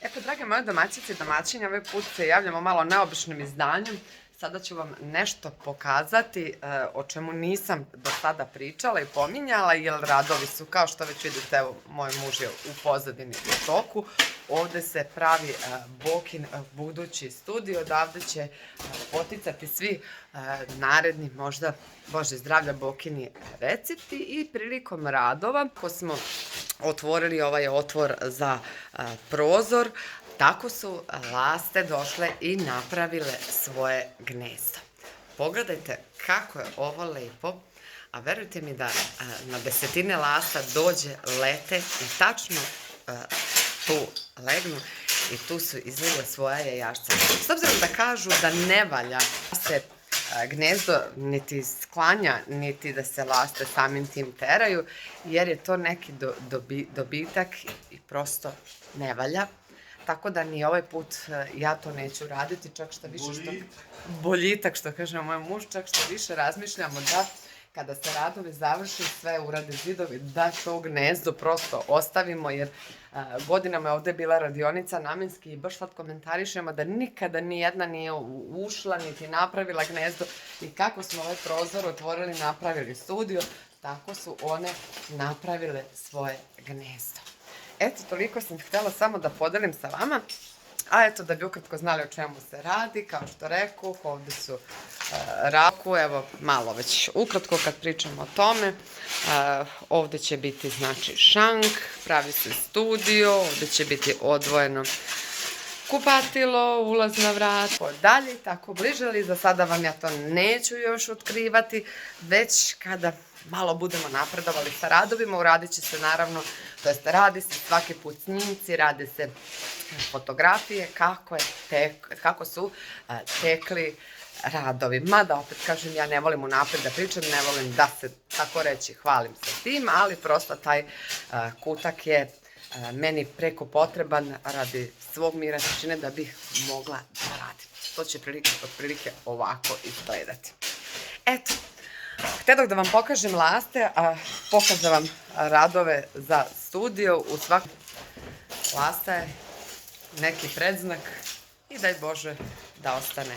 Pa, drage moje domaćice i domaćini, ovaj put se javljamo malo neobičnim izdanjem. Sada ću vam nešto pokazati o čemu nisam do sada pričala i pominjala, jer radovi su, kao što već vidite, evo, moj muž je u pozadini u toku. Ovde se pravi Bokin budući studio, odavde će poticati svi naredni, možda, Bože zdravlja, Bokini recepti i prilikom radova, ko smo otvorili ovaj otvor za prozor, tako su laste došle i napravile svoje gnezdo. Pogledajte kako je ovo lepo, a verujte mi da na desetine lasta dođe, lete i tačno tu legnu i tu su izlile svoja jajašca. S obzirom da kažu da ne valja se gnezdo niti sklanja, niti da se laste samim tim teraju, jer je to neki dobitak i prosto ne valja. Tako da ni ovaj put ja to neću raditi, čak što više što... Boljitak, što kaže moj muž, čak što više razmišljamo da kada se radovi završi, sve urade zidovi, da to gnezdo prosto ostavimo, jer godinama je ovde bila radionica namenski i baš sad komentarišemo da nikada ni jedna nije ušla, niti napravila gnezdo i kako smo ovaj prozor otvorili, napravili studio, tako su one napravile svoje gnezdo. Eto, toliko sam htjela samo da podelim sa vama, a eto, da bi ukratko znali o čemu se radi, kao što reku, ovde su raku, evo, malo već ukratko kad pričamo o tome, ovde će biti, znači, šank, pravi se studio, ovde će biti odvojeno kupatilo, ulazna vrata, dalje, tako bliže, ali za sada vam ja to neću još otkrivati, već kada malo budemo napredovali sa radovima, uradit će se naravno, to jest radi se svaki put snimci, rade se fotografije kako su tekli radovi. Mada, opet kažem, ja ne volim unapred da pričam, ne volim da se, tako reći, hvalim sa tim, ali prosto taj kutak je meni preko potreban radi svog mira tišine da bih mogla da radim. To će otprilike ovako izgledati. Eto, htjedoh da vam pokažem laste, a pokažem vam radove za studio. U svakom lasta je neki predznak i daj Bože da ostane